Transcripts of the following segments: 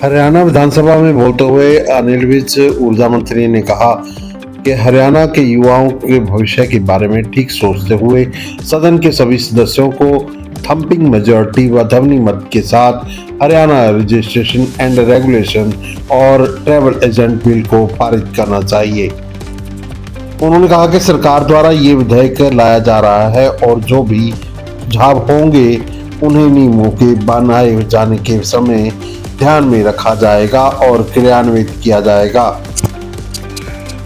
हरियाणा विधानसभा में बोलते हुए अनिल विज ऊर्जा मंत्री ने कहा कि हरियाणा के युवाओं के भविष्य के बारे में ठीक सोचते हुए सदन के सभी सदस्यों को थंपिंग मेजॉरिटी व ध्वनि मत के साथ हरियाणा रजिस्ट्रेशन एंड रेगुलेशन और ट्रैवल एजेंट बिल को पारित करना चाहिए। उन्होंने कहा कि सरकार द्वारा ये विधेयक लाया जा रहा है और जो भी सुझाव होंगे उन्हें नियमों के बनाए जाने के समय ध्यान में रखा जाएगा और क्रियान्वित किया जाएगा।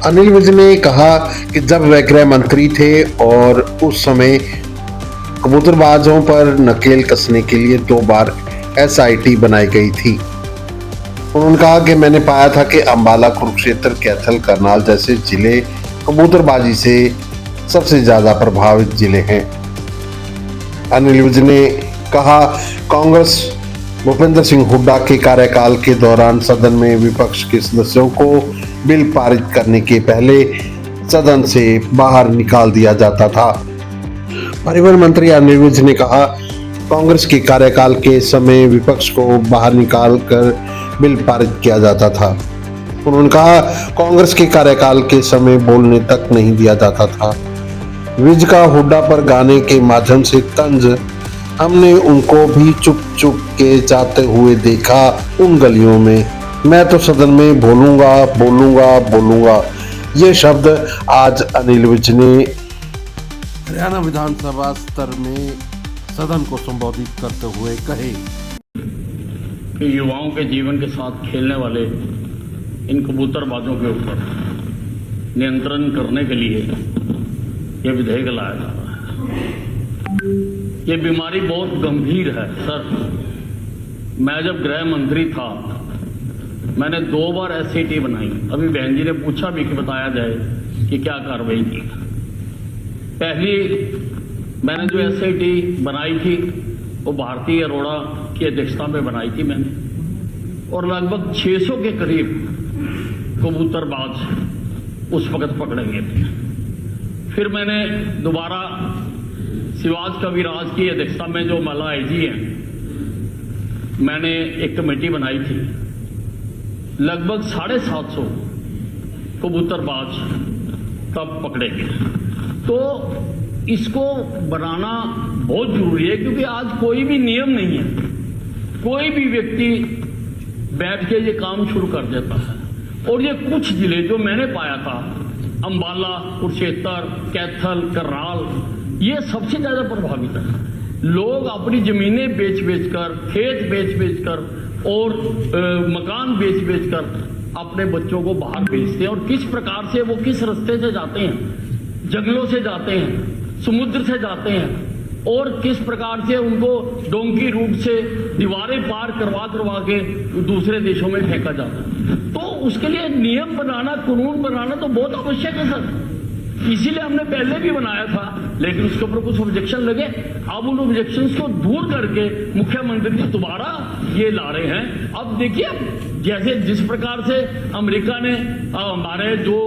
अनिल विज ने कहा कि जब वे गृह मंत्री थे और उस समय कबूतरबाजों पर नकेल कसने के लिए 2 बार SIT बनाई गई थी। उन्होंने कहा कि मैंने पाया था कि अंबाला, कुरुक्षेत्र, कैथल, करनाल जैसे जिले कबूतरबाजी से सबसे ज्यादा प्रभावित जिले हैं। अनिल विज ने कहा, कांग्रेस भूपेंद्र सिंह हुड्डा के कार्यकाल के दौरान सदन में विपक्ष के सदस्यों को बिल पारित करने के पहले सदन से बाहर निकाल दिया जाता था। परिवहन मंत्री अनिल विज ने कहा, कांग्रेस के कार्यकाल के समय विपक्ष को बाहर निकाल कर बिल पारित किया जाता था। उन्होंने कहा, कांग्रेस के कार्यकाल के समय बोलने तक नहीं दिया जाता था। विज का हुड्डा पर गाने के माध्यम से तंज हमने उनको भी चुप चुप के जाते हुए देखा उन गलियों में। मैं तो सदन में बोलूंगा बोलूंगा बोलूंगा, ये शब्द आज अनिल विज ने हरियाणा विधानसभा स्तर में सदन को संबोधित करते हुए कहे कि युवाओं के जीवन के साथ खेलने वाले इन कबूतरबाजों के ऊपर नियंत्रण करने के लिए यह विधेयक लाया जा रहा है। ये बीमारी बहुत गंभीर है सर। मैं जब गृह मंत्री था मैंने 2 बार SIT बनाई। अभी बहन जी ने पूछा भी कि बताया जाए कि क्या कार्रवाई की। पहली मैंने जो SIT बनाई थी वो भारती अरोड़ा की अध्यक्षता में बनाई थी मैंने, और लगभग 600 के करीब कबूतरबाज उस वक्त पकड़े गए थे। फिर मैंने दोबारा शिवाज कविराज की अध्यक्षता में जो मला IG हैं, मैंने एक कमेटी बनाई थी। लगभग 750 कबूतरबाज तब पकड़े गए। तो इसको बनाना बहुत जरूरी है, क्योंकि आज कोई भी नियम नहीं है। कोई भी व्यक्ति बैठ के ये काम शुरू कर देता है। और ये कुछ जिले जो मैंने पाया था, अंबाला, कुरुक्षेत्र, कैथल, करनाल, ये सबसे ज्यादा प्रभावित है। लोग अपनी जमीनें बेच बेच कर, खेत बेच बेच कर और मकान बेच बेच कर अपने बच्चों को बाहर भेजते हैं। और किस प्रकार से वो किस रास्ते से जाते हैं, जंगलों से जाते हैं, समुद्र से जाते हैं, और किस प्रकार से उनको डोंकी रूट से दीवारें पार करवा करवा के दूसरे देशों में फेंका जाता है। तो उसके लिए नियम बनाना, कानून बनाना तो बहुत आवश्यक है सर। इसीलिए हमने पहले भी बनाया था, लेकिन उसके ऊपर कुछ ऑब्जेक्शन लगे। अब उन ऑब्जेक्शंस को दूर करके मुख्यमंत्री जी दोबारा ये ला रहे हैं। अब देखिए, जैसे जिस प्रकार से अमेरिका ने हमारे जो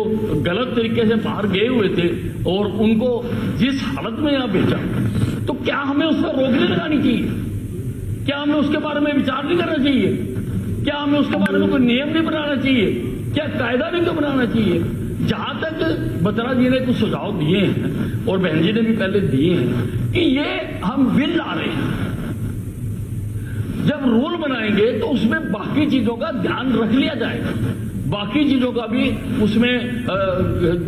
गलत तरीके से बाहर गए हुए थे और उनको जिस हालत में यहां भेजा, तो क्या हमें उस पर रोक नहीं लगानी चाहिए? क्या हमें उसके बारे में विचार नहीं करना चाहिए? क्या हमें उसके बारे में कोई नियम नहीं बनाना चाहिए? क्या कायदा नहीं क्यों बनाना चाहिए? जहां तक बत्रा जी ने कुछ सुझाव दिए हैं और बहन जी ने भी पहले दिए हैं कि ये हम बिल ला रहे हैं, जब रूल बनाएंगे तो उसमें बाकी चीजों का ध्यान रख लिया जाएगा। बाकी चीजों का भी उसमें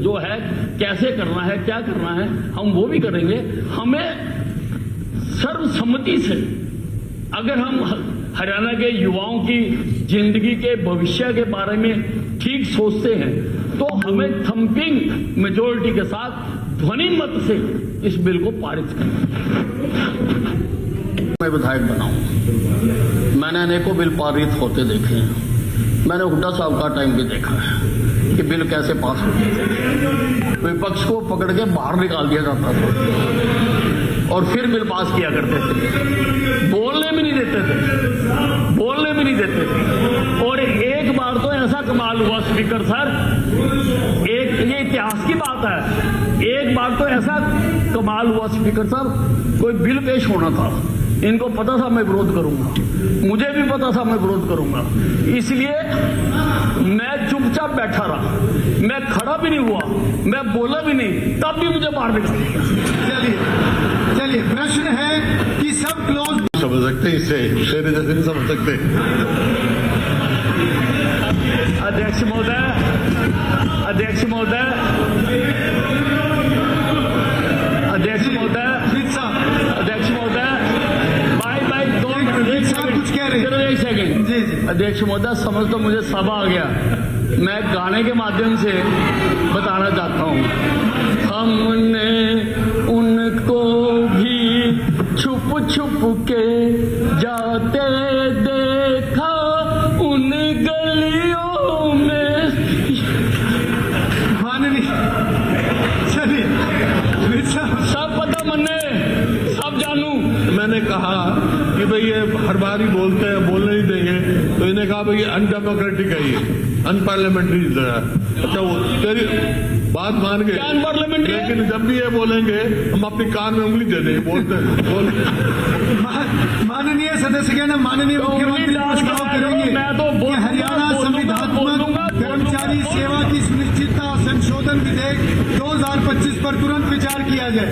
जो है कैसे करना है, क्या करना है, हम वो भी करेंगे। हमें सर्वसम्मति से अगर हम हरियाणा के युवाओं की जिंदगी के भविष्य के बारे में ठीक सोचते हैं, तो हमें थंपिंग मेजॉरिटी के साथ ध्वनि मत से इस बिल को पारित करना। मैं विधायक बनाऊं, मैंने अनेकों बिल पारित होते देखे हैं। मैंने हुड्डा साहब का टाइम भी देखा है कि बिल कैसे पास होते थे। विपक्ष को पकड़ के बाहर निकाल दिया जाता था और फिर बिल पास किया करते थे। बोलने भी नहीं देते थे, बोलने भी नहीं देते थे। और एक बार तो ऐसा कमाल हुआ स्पीकर सर, एक ये इतिहास की बात है, एक बार तो ऐसा कमाल हुआ स्पीकर साहब, कोई बिल पेश होना था, इनको पता था मैं विरोध करूंगा, मुझे भी पता था मैं विरोध करूंगा, इसलिए मैं चुपचाप बैठा रहा। मैं खड़ा भी नहीं हुआ, मैं बोला भी नहीं, तब भी मुझे बाहर निकाल दिया। चलिए प्रश्न है कि सब क्लोज समझ सकते हैं, इससे शेर जैसे नहीं समझ सकते। अध्यक्ष महोदय, अध्यक्ष महोदय, अध्यक्ष महोदय, अध्यक्ष महोदय, बाय बाय, 2 मिनट, कुछ कह रहे हैं? चलो 1 सेकंड। जी जी अध्यक्ष महोदय, समझ तो मुझे सब आ गया, मैं गाने के माध्यम से बताना चाहता हूँ। हमने उनको भी छुप छुप के जाते देखा उन गलियों में। माननीय, चलिए सब पता मन्ने, सब जानू। मैंने कहा कि भाई ये हर बार ही बोलते हैं, बोलने ही देंगे, तो इन्हें कहा भाई अनडेमोक्रेटिक है, ये अनपार्लियामेंट्री है। अच्छा, वो तेरी बात मान गए, क्या अनपार्लियामेंट्री है? लेकिन जब भी ये बोलेंगे हम अपनी कान में उंगली दे देंगे। बोलते बोल माननीय सदस्यगण, माननीय मुख्यमंत्री प्रस्ताव करेंगे मैं तो कि हरियाणा संविधानात्मक कर्मचारी सेवा की सुनिश्चितता संशोधन विधेयक 2025 पर तुरंत विचार किया जाए।